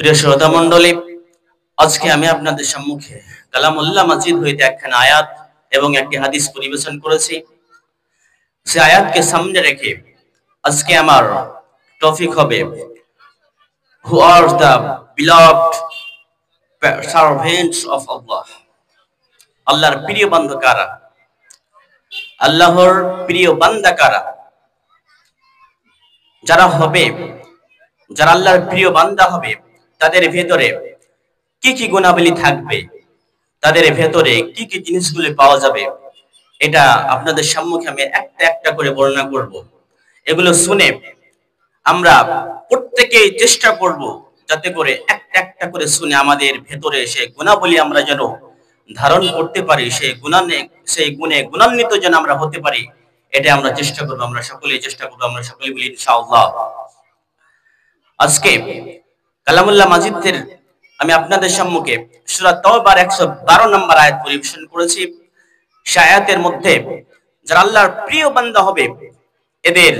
প্রিয় শ্রোতা মণ্ডলী, আজকে আমি আপনাদের সম্মুখে কালামুল্লাহ মাজিদ হইতে একখানা আয়াত এবং একটি হাদিস পরিবেশন করেছি। সে আয়াতকে সামনে রেখে আজকে আমার টপিক হবে who are the beloved servants of Allah. আল্লাহর প্রিয় বান্দা কারা? আল্লাহর প্রিয় বান্দা কারা? যারা আল্লাহর প্রিয় বান্দা হবে তাদের ভেতরে কি কি গুণাবলী থাকবে, তাদের ভেতরে কি কি জিনিসগুলো পাওয়া যাবে, এটা আপনাদের সম্মুখে আমি একটা একটা করে বর্ণনা করব। এগুলো শুনে আমরা প্রত্যেকেই চেষ্টা করব যাতে করে একটা একটা করে শুনে আমাদের ভেতরে সেই গুণাবলী আমরা যেন ধারণ করতে পারি, সেই গুণে গুণান্বিত যেন আমরা হতে পারি। এটা আমরা চেষ্টা করব, আমরা সকলেই চেষ্টা করব, আমরা সকলেই বলি ইনশাআল্লাহ। আজকে কালামুল্লাহ মাজিদের আমি আপনাদের সম্মুখে সূরা তাওবার 112 নম্বর আয়াত পরিবেশন করেছি। সেই আয়াতের মধ্যে যারা আল্লাহর প্রিয় বান্দা হবে এদের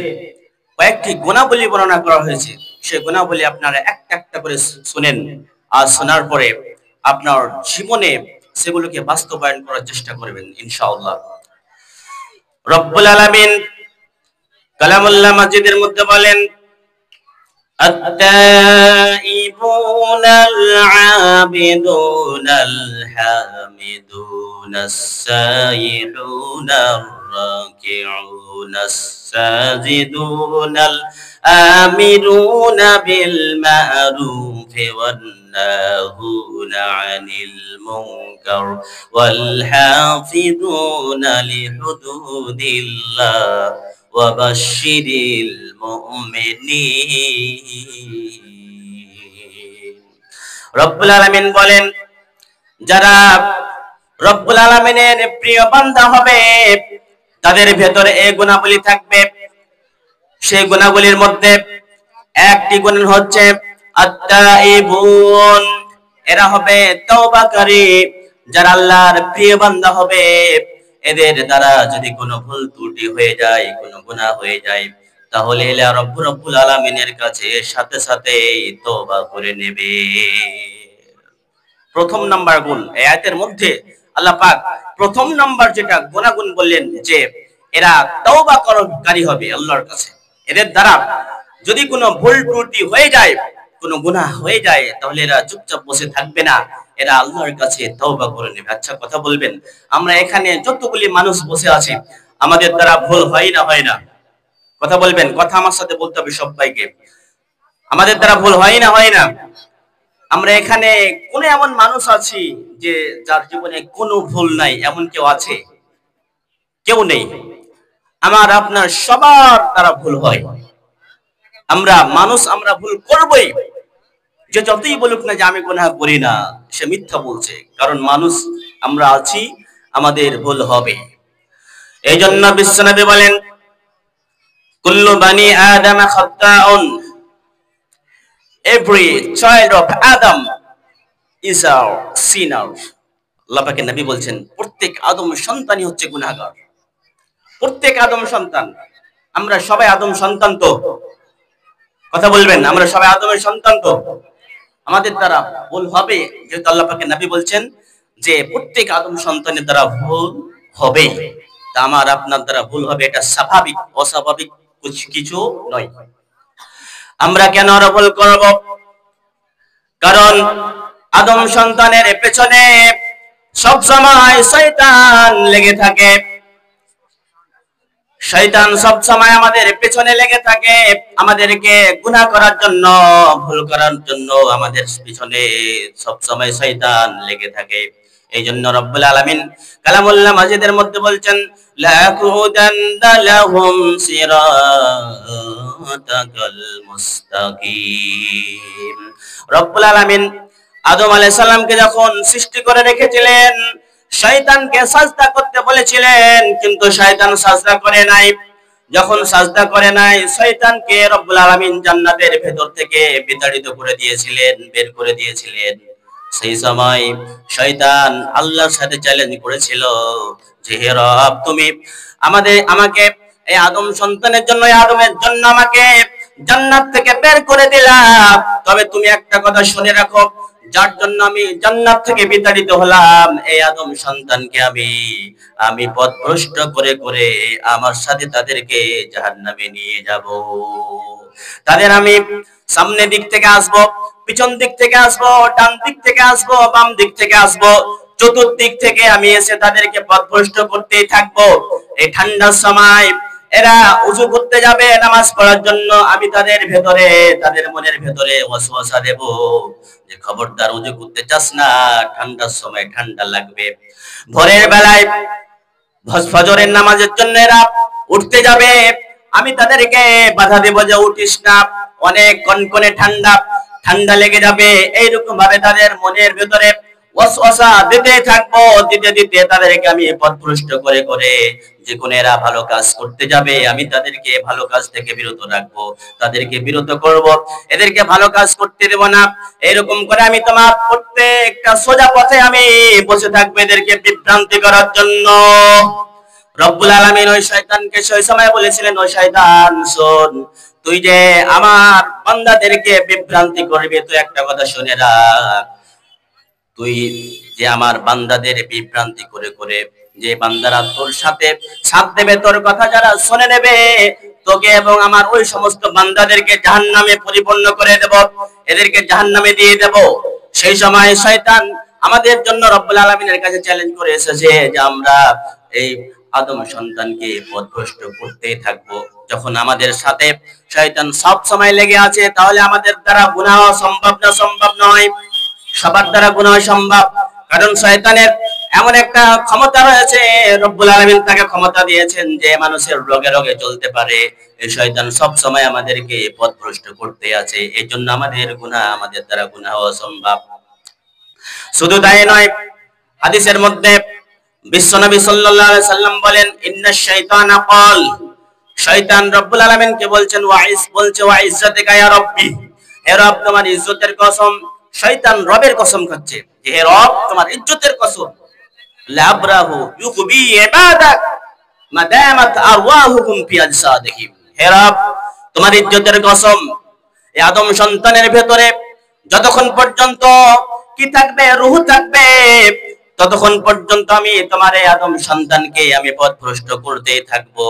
কয়েকটি গুণাবলী বর্ণনা করা হয়েছে। সেই গুণাবলী আপনারা একটা একটা করে শুনেন, আর শোনার পরে আপনার জীবনে সেগুলোকে বাস্তবায়ন করার চেষ্টা করবেন ইনশাআল্লাহ। রব্বুল আলামিন কালামুল্লাহ মাজিদের মধ্যে বলেন, التائبون العابدون الحامدون السائحون الراكعون الساجدون الآمرون بالمعروف والناهون عن المنكر والحافظون لحدود الله وبشر المؤمنين। রব্বুল আলামিন বলেন, যারা রব্বুল আলামিনের প্রিয় বান্দা হবে তাদের ভেতরে এই গুণাবলী থাকবে। সেই গুণাবলীর মধ্যে একটি গুণ হচ্ছে আত-তাইবুন, এরা হবে তওবাকারী। যারা আল্লাহর প্রিয় বান্দা হবে এদের দ্বারা যদি কোনো ভুল ত্রুটি হয়ে যায়, কোনো গুনাহ হয়ে যায়, তাহলে এরা রব্বুল আলামিনের কাছে সাথে সাথে তওবা করে নেবে। প্রথম নাম্বার গুণ এই আয়াতের মধ্যে আল্লাহ পাক প্রথম নাম্বার যেটা গুণাগুণ বললেন যে এরা তওবাকারী হবে আল্লাহর কাছে। এদের দ্বারা যদি কোনো ভুল ত্রুটি হয়ে যায়, কোনো গুনাহ হয়ে যায়, তাহলে এরা চুপচাপ বসে থাকবে না, এরা আল্লাহর কাছে তওবা করে নেবে। আচ্ছা কথা বলবেন, আমরা এখানে যতগুলি মানুষ বসে আছি আমাদের দ্বারা ভুল হয় না? কথা বলবেন, কথা আমার সাথে বলতে হবে সবাইকে। আমাদের দ্বারা ভুল হয় না? আমরা এখানে কোন এমন মানুষ আছি যে যার জীবনে কোনো ভুল নাই? এমন কেউ আছে? কেউ নেই। আমার আপনার সবার দ্বারা ভুল হয়। আমরা ভুল করবই। যে যতই বলুক না যে আমি গুনাহ করি না, সে মিথ্যা বলছে। কারণ মানুষ আমরা আছি, আমাদের ভুল হবে। এই জন্য বিশ্বনবী বলেন, কুল্লু বানি আদম খাত্তাউন, every child of Adam is a sinner। আল্লাহ পাকের নবী বলছেন, প্রত্যেক আদম সন্তানই হচ্ছে গুনাহগার। প্রত্যেক আদম সন্তান। আমরা সবাই আদম সন্তান তো? কথা বলবেন, আমরা সবাই আদমের সন্তান তো? আমাদের দ্বারা ভুল হবে, যেহেতু আল্লাহ পাকের নবী বলছেন যে প্রত্যেক আদম সন্তানের দ্বারা ভুল হবে, তা আমার আপনার দ্বারা ভুল হবে, এটা স্বাভাবিক, অস্বাভাবিক কিছু নয়। আমরা কেন আর ভুল করব? কারণ আদম সন্তানের পেছনে সব সময় শয়তান লেগে থাকে। শয়তান সব সময় আমাদের পেছনে লেগে থাকে, আমাদেরকে গুনাহ করার জন্য, ভুল করার জন্য আমাদের পিছনে সব সময় শয়তান লেগে থাকে। এই জন্য রব্বুল আলামিন কালামুল্লাহ মাজিদের মধ্যে বলছেন, লাকুদান্না লাহুম সিরাতাকাল মুস্তাকিম। রব্বুল আলামিন আদম আলাইহিস সালামকে যখন সৃষ্টি করে রেখেছিলেন, শয়তানকে সাজদা করতে বলেছিলেন, কিন্তু শয়তান সাজদা করে নাই। যখন সাজদা করে নাই, শয়তানকে রব্বুল আলামিন জান্নাতের ভেতর থেকে বিতাড়িত করে দিয়েছিলেন, বের করে দিয়েছিলেন। সেই সময় শয়তান আল্লাহর সাথে চ্যালেঞ্জ করেছিল যে, হে রব, তুমি আমাকে এই আদম সন্তানের জন্য, আদমের জন্য আমাকে জান্নাত থেকে বের করে দিলাম। তবে তুমি একটা কথা শুনে রাখো, যার জন্য আমি জান্নাত থেকে বিতাড়িত হলাম, এই আদম সন্তানকে আমি পথভ্রষ্ট করে করে আমার সাথে তাদেরকে জাহান্নামে নিয়ে যাব। তাদের আমি সামনের দিক থেকে আসবো, পিছন দিক থেকে আসবো, ডান দিক থেকে আসবো, বাম দিক থেকে আসবো, চতুর্দিক থেকে আমি এসে তাদেরকে পথভ্রষ্ট করতেই থাকবো। এই ঠান্ডার সময় এরা উযু করতে যাবে নামাজ পড়ার জন্য, আমি তাদের মনের ভেতরে ওয়াসওয়াসা দেব যে খবরদার উযু করতে চাস না, ঠান্ডার সময় ঠান্ডা লাগবে। ভোরের বেলায় ফজরের নামাজের জন্য এরা উঠতে যাবে, আমি তাদেরকে বাধা দেব যে উঠিস না, অনেক কনকনে ঠান্ডা, ঠান্ডা লেগে যাবে। এইরকম ভাবে তাদের মনের ভেতরে ওয়াসওয়াসা দিতে থাকবো, দিতে দিতে তাদেরকে আমি পথভ্রষ্ট করে করে যে কোন এরা ভালো কাজ করতে যাবে, আমি তাদেরকে ভালো কাজ থেকে বিরত রাখবো, তাদেরকে বিরত করব, এদেরকে ভালো কাজ করতে দেব না। এরকম করে আমি তোমার প্রত্যেকটা সোজা পথে আমি বসে থাকবো এদেরকে বিভ্রান্তি করার জন্য। রব্বুল আলামিন ওই শয়তানকে সেই সময় বলেছিলেন, ও শয়তান শোন, তুই যে আমার বান্দাদেরকে বিভ্রান্তি করবি, তুই একটা কথা শুনে রাখ, তুই যে আমার বান্দাদের বিভ্রান্তি করে করে যে বান্দারা তোর সাথে সাথ দেবে, তোর কথা যারা শুনে নেবে, তোকে এবং আমার ওই সমস্ত বান্দাদেরকে জাহান্নামে পরিপূর্ণ করে দেব, এদেরকে জাহান্নামে দিয়ে দেব। সেই সময় শয়তান আমাদের জন্য রব্বুল আলামিনের কাছে চ্যালেঞ্জ করে এসেছে যে আমরা এই আদম সন্তানকে পথভ্রষ্ট করতেই থাকবো। যখন আমাদের সাথে শয়তান সব সময় লেগে আছে, তাহলে আমাদের দ্বারা গুনাহ সম্ভব না? সম্ভব নয়। সবার দ্বারা গুনাহ সম্ভব, কারণ শয়তানের এমন একটা ক্ষমতা রয়েছে, রব্বুল আলামিন তাকে ক্ষমতা দিয়েছেন যে মানুষের রোগে রোগে চলতে পারে। এই শয়তান সব সময় আমাদেরকে পথভ্রষ্ট করতে আছে, এই জন্য আমাদের দ্বারা গুনাহ অসম্ভব। শুধু তাই নয়, হাদিসের মধ্যে বিশ্বনবী সাল্লাল্লাহু আলাইহি সাল্লাম বলেন, ইন্নাশ শাইতানা ক্বাল, শয়তান রব্বুল আলামিনকে বলছেন, ওয়া ইজ্জাতিকা ইয়া রাব্বি, হে রব তোমার ইজ্জতের কসম। শয়তান রবের কসম খাচ্ছে যে হে রব তোমার ইজ্জতের কসম, লাবরাহু ইউকবি ইবাদাক মাদামাত আরওয়াহুকুম ফি আজসাদিহিম, হে রব তোমার ইজ্জতের কসম, এই আদম সন্তানের ভেতরে যতক্ষণ পর্যন্ত কি থাকবে, রূহ থাকবে, ততক্ষণ পর্যন্ত আমি তোমার এই আদম সন্তানকে আমি পথভ্রষ্ট করতেই থাকবো।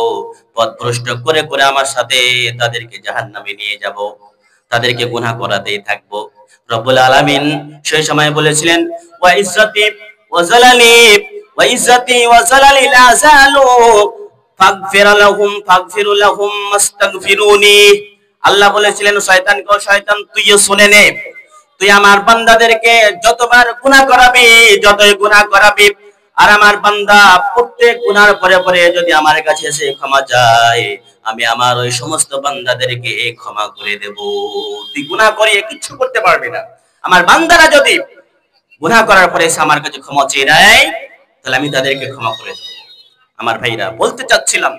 পথভ্রষ্ট করে করে আমার সাথে তাদেরকে জাহান্নামে নিয়ে যাব, তাদেরকে গুনাহ করাতেই থাকবো। রব্বুল আলামিন সেই সময় বলেছিলেন, ওয়া ইজ্জতি ওয়া জালালি লা যালু ফাগফিরু লাহুম মাস্তাগফিরুনি। আল্লাহ বলেছিলেন শয়তানকে, ও শয়তান তুইও শুনে নে, তুই আমার বান্দাদেরকে যতবার গুনাহ করাবি, যতই গুনাহ করাবি, আর আমার বান্দা প্রত্যেক গুনার পরে পরে যদি আমার কাছে এসে ক্ষমা চায়, আমি আমার ওই সমস্ত বান্দাদেরকে ক্ষমা করে দেব। তুই গুনাহ করিয়ে কিচ্ছু করতে পারবি না, আমার বান্দারা যদি গুনাহ করার পরে এসে আমার কাছে ক্ষমা চেয়ে নেয়, তাহলে আমি তাদেরকে ক্ষমা করে দেব। আমার ভাইরা, বলতে চাচ্ছিলাম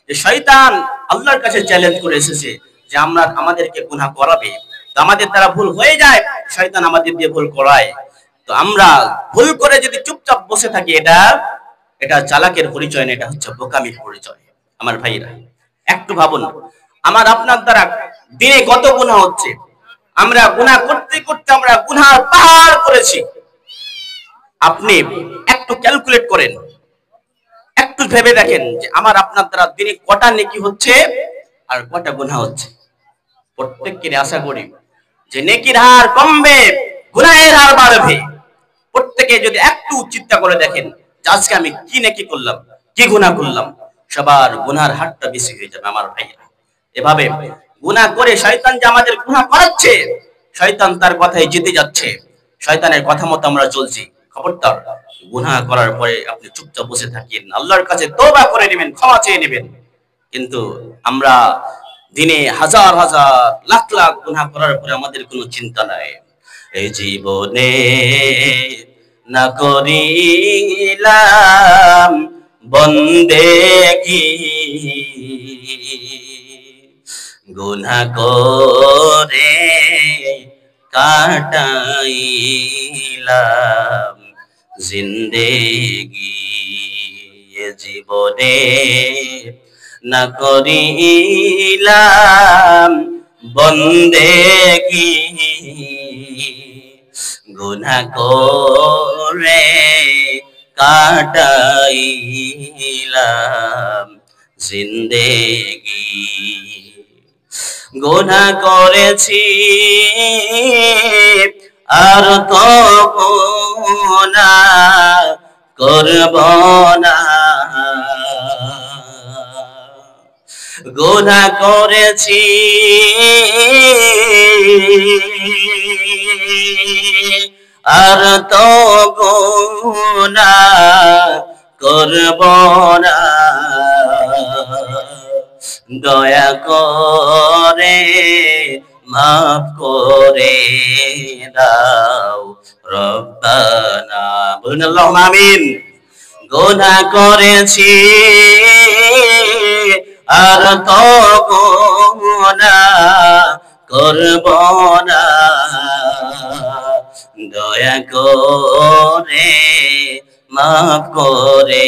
যে শয়তান আল্লাহর কাছে চ্যালেঞ্জ করে এসেছে যে আমাদেরকে গুনাহ করাবে, তো আমাদের দ্বারা ভুল হয়ে যায়, শয়তান আমাদের দিয়ে ভুল করায়, তো আমরা ভুল করে যদি চুপচাপ বসে থাকি, এটা চালাকের পরিচয় না, এটা হচ্ছে বোকামির পরিচয়। আমার ভাইরা, একটু ভাবুন, আমার আপনার দ্বারা দিনে কত গুনাহ হচ্ছে, আমরা গুনাহ করতে করতে আমরা গুনাহর পাহাড় করেছি। আপনি একটু ক্যালকুলেট করেন, একটু ভেবে দেখেন যে আমার আপনার দ্বারা দিনে কটা নেকি হচ্ছে আর কটা গুনাহ হচ্ছে। প্রত্যেককে আশা করি যে নেকির হার কমবে, গুনাহের হার বাড়বে। প্রত্যেকে যদি একটু চিন্তা করে দেখেন যে আজকে আমি কি নেকি করলাম, কি গুনাহ করলাম, সবার গুনার হারটা বেশি হয়ে যাবে। আমার ভাইরা, এভাবে গুনাহ করে শয়তান যে আমাদের গুনাহ করাচ্ছে, শয়তান তার কথাই জিতে যাচ্ছে, শয়তানের কথা মতো আমরা চলছি। খবরদার, গুনাহ করার পরে আপনি চুপচাপ বসে থাকেন, আল্লাহর কাছে তওবা করে নেবেন, ক্ষমা চেয়ে নেবেন। কিন্তু আমরা দিনে হাজার হাজার লাখ লাখ গুনাহ করার পরে আমাদের কোনো চিন্তা নাই। এই জীবনে না করিলাম বন্দেগি, গুনাহ করে কাটাইলাম জিন্দেগি। এ জীবনে না করিলাম বন্দেগি গুনাহ করে কাটাইলাম জিন্দেগি। গুনাহ করেছি আর তো গুনাহ করব না, গুনাহ করেছি আর তো গুনাহ করব না, দয়া করে মাফ করে দাও রব্বানা। বলুন আল্লাহুম্মা আমিন। গুনাহ করেছি আর তো গুনাহ করব না, দয়া করে মাফ করে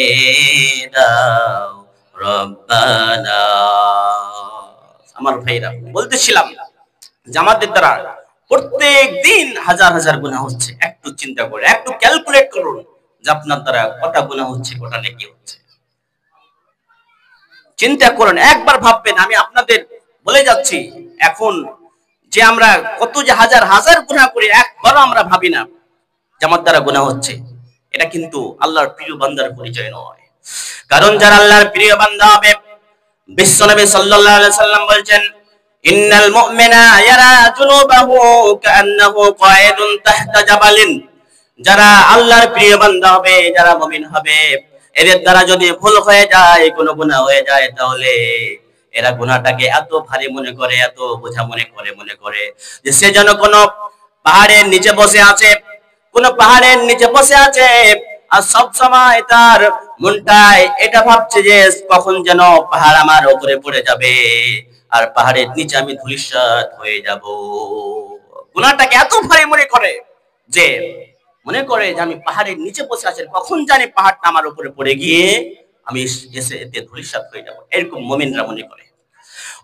দাও রব্বানা। আমার ভাইরা, বলতেছিলাম যে আমাদের দ্বারা প্রত্যেক দিন হাজার হাজার গুনাহ হচ্ছে। একটু চিন্তা করে, একটু ক্যালকুলেট করুন যে আপনার দ্বারা কটা গুনাহ হচ্ছে, কটা নেকি হচ্ছে। চিন্তা করেন, একবার ভাববেন। আমি আপনাদের বলে যাচ্ছি, এখন যে আমরা কত যে হাজার হাজার গুনাহ করি, একবারও আমরা ভাবি না যে আমার দ্বারা গুনাহ হচ্ছে। এটা কিন্তু আল্লাহর প্রিয় বান্দার পরিচয় নয়। কারণ যারা আল্লাহর প্রিয় বান্দা হবে, বিশ্বনবী সাল্লাল্লাহু আলাইহি সাল্লাম বলেন, ইন্নাল মুমিনা ইয়ারা জুনুবাহু কান্নাহু কায়দুন তাহতা জাবালিন। যারা আল্লাহর প্রিয় বান্দা হবে, যারা মুমিন হবে, এদের দ্বারা যদি ভুল হয়ে যায়, কোনো গুনাহ হয়ে যায়, তাহলে এরা গুনাহটাকে এত ভারী মনে করে, এত বোঝা মনে করে যে সে যেন কোনো পাহাড়ের নিচে বসে আছে, কোন পাহাড়ের নিচে বসে আছে, আর সব সময় তার মনটায় এটা ভাবছে যে কখন যেন পাহাড় আমার উপরে পড়ে যাবে আর পাহাড়ের নিচে আমি ধূলিসাৎ হয়ে যাব। গুনাহটাকে এত ভারী মনে করে যে আমি পাহাড়ের নিচে বসে আছি, কখন জানি পাহাড়টা আমার উপরে পড়ে গিয়ে আমি এসে এতে ধূলিসাৎ হয়ে যাব। এরকম মুমিনরা মনে করে।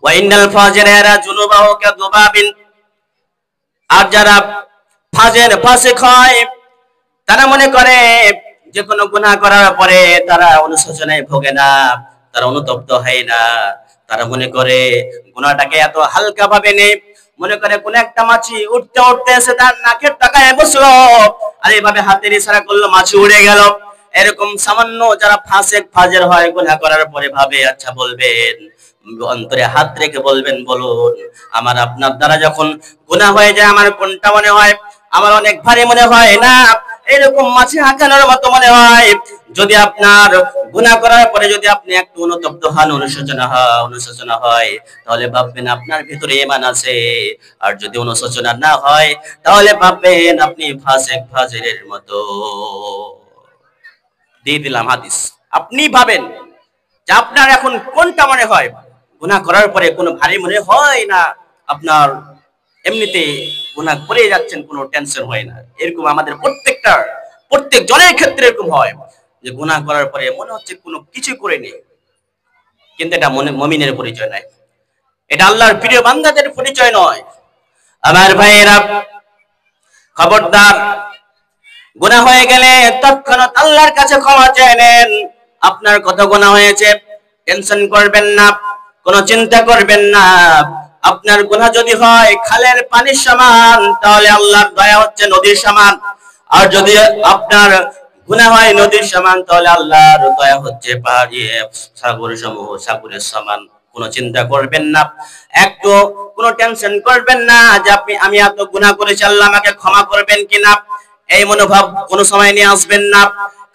ওয়া ইন্নাল ফাজিরা জুনুবাহু কাযুবাবিন। আর যারা ফাজের ফাসিক হয়, তারা মনে করে যে কোনো গুনাহ করার পরে তারা অনুশোচনায় ভোগে না, তারা অনুতপ্ত হয় না। তারা মনে করে গুনাহটাকে এত হালকা ভাবে নেই, মনে করে কোন একটা মাছি উঠতে উঠতে এসে তার নাকের টাকায় বসলো, আর এইভাবে হাতের ইশারা করলো, মাছি উড়ে গেল। এরকম সামান্য যারা ফাসিক ফাজের হয়, গুনাহ করার পরে ভাবে, আচ্ছা বলবেন, অন্তরে হাত রেখে বলবেন, বলুন আমার আপনার দ্বারা যখন গুনাহ হয়ে যায়, আমার কোনটা মনে হয়? আমার অনেক ভারী মনে হয় না, এরকম মাছি হাঁকানোর মতো মনে হয়। যদি আপনার গুনাহ করার পরে যদি আপনি একটু অনুতপ্ত হন, অনুশোচনা হয়, তাহলে ভাববেন আপনার ভিতরে ঈমান আছে। আর যদি অনুশোচনা না হয়, তাহলে ভাববেন আপনি ফাসিক ফাজিরের মতো। দিয়ে দিলাম হাদিস। আপনি ভাবেন যে আপনার এখন কোনটা মনে হয়? গুনাহ করার পরে কোনো ভারী মনে হয় না, আপনার এমনিতে গুনাহ করে যাচ্ছেন, কোনো টেনশন হয় না। এরকম আমাদের প্রত্যেক জনের ক্ষেত্রে এরকম হয় যে গুনাহ করার পরে মনে হচ্ছে কোনো কিছু করেনি। কিন্তু এটা মুমিনের পরিচয় নয়, এটা আল্লাহর প্রিয় বান্দাদের পরিচয় নয়। আমার ভাইয়েরা, খবরদার, গুনাহ হয়ে গেলে তৎক্ষণাৎ আল্লাহর কাছে ক্ষমা চেয়ে নেন। আপনার কত গুনাহ হয়েছে, টেনশন করবেন না, কোনো চিন্তা করবেন না। আপনার গুনাহ যদি হয় খালের পানির সমান, তাহলে আল্লাহর দয়া হচ্ছে নদীর সমান। আর যদি আপনার গুনাহ হয় নদীর সমান, তাহলে আল্লাহর দয়া হচ্ছে পাহাড়ি সাগরের সমান। কোনো চিন্তা করবেন না, একটু কোনো টেনশন করবেন না যে আমি এত গুনাহ করেছি, আল্লাহ আমাকে ক্ষমা করবেন কিনা। এই মনোভাব কোনো সময় নিয়ে আসবেন না,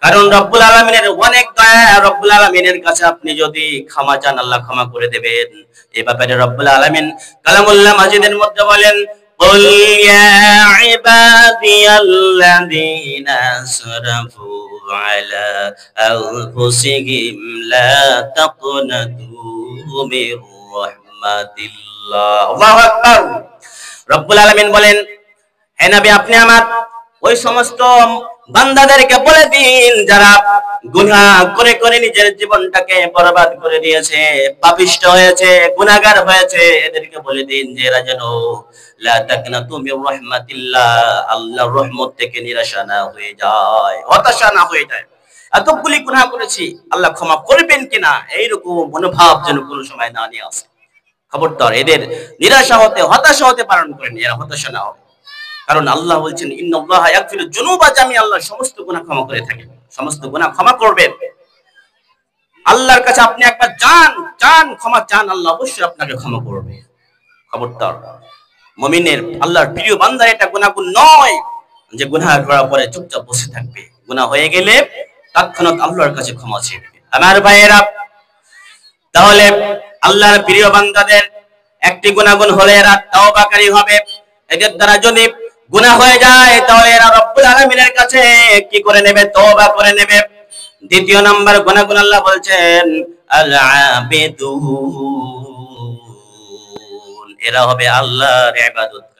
কারণ রব্বুল আলামিনের অনেক দয়া। রব্বুল আলামিনের কাছে আপনি যদি ক্ষমা চান, আল্লাহ ক্ষমা করে দেবেন। এই ব্যাপারে রব্বুল আলামিন কালামুল্লাহ মাজিদের মধ্যে বলেন, কুল ইয়া ইবাদিয়াল্লাযীনা আসরাফু আলা আনফুসিহিম লা তাকনাতু মির রাহমাতিল্লাহ। আল্লাহু আকবার। রব্বুল আলামিন বলেন, হে নবী, আপনি আমার ওই সমস্ত বান্দাদেরকে বলে দিন যারা গুনাহ করে করে নিজের জীবনটাকে বরবাদ করে দিয়েছে, পাপিষ্ঠ হয়েছে, গুনাহগার হয়েছে, এদেরকে বলে দিন যে এরা যেন লা তাকনাতু মির রাহমাতিল্লাহ, আল্লাহর রহমত থেকে নিরাশা না হয়ে যায়, হতাশা না হয়ে যায়। এতগুলি গুনাহ করেছি, আল্লাহ ক্ষমা করবেন কিনা এইরকম মনোভাব যেন কোনো সময় না নিয়ে আসে। খবরদার এদের নিরাশা হতে, হতাশা হতে পালন করেন, এরা হতাশা না হবে। কারণ আল্লাহ বলছেন ইন্নাল্লাহা ইয়াগফিরু যুনুবা জামিআ, আল্লাহ সমস্ত গুনাহ ক্ষমা করে থাকেন, সমস্ত গুনাহ ক্ষমা করবেন। আল্লাহর কাছে আপনি একবার চান ক্ষমা চান, আল্লাহ অবশ্যই আপনাকে ক্ষমা করবে। খবরদার মুমিনের, আল্লাহর প্রিয় বান্দার এটা গুনাহগুণ নয় যে গুনাহ করার পরে চুপচাপ বসে থাকবে, গুনাহ হয়ে গেলে তৎক্ষণাৎ আল্লাহর কাছে ক্ষমা চেয়ে নেবে। আমার ভাইয়েরা, তাহলে আল্লাহর প্রিয় বান্দাদের একটি গুনাহগুণ হলে এরা তাওবাকারী হবে। এদের দ্বারা যদি গুনাহ হয়ে যায় তাহলে এরা রব্বুল আলামিনের কাছে কি করে নেবে? তওবা করে নেবে। দ্বিতীয় নাম্বার গুনাহগুণ আল্লাহ বলছেন আল আবিদুন, এরা হবে আল্লাহর ইবাদত,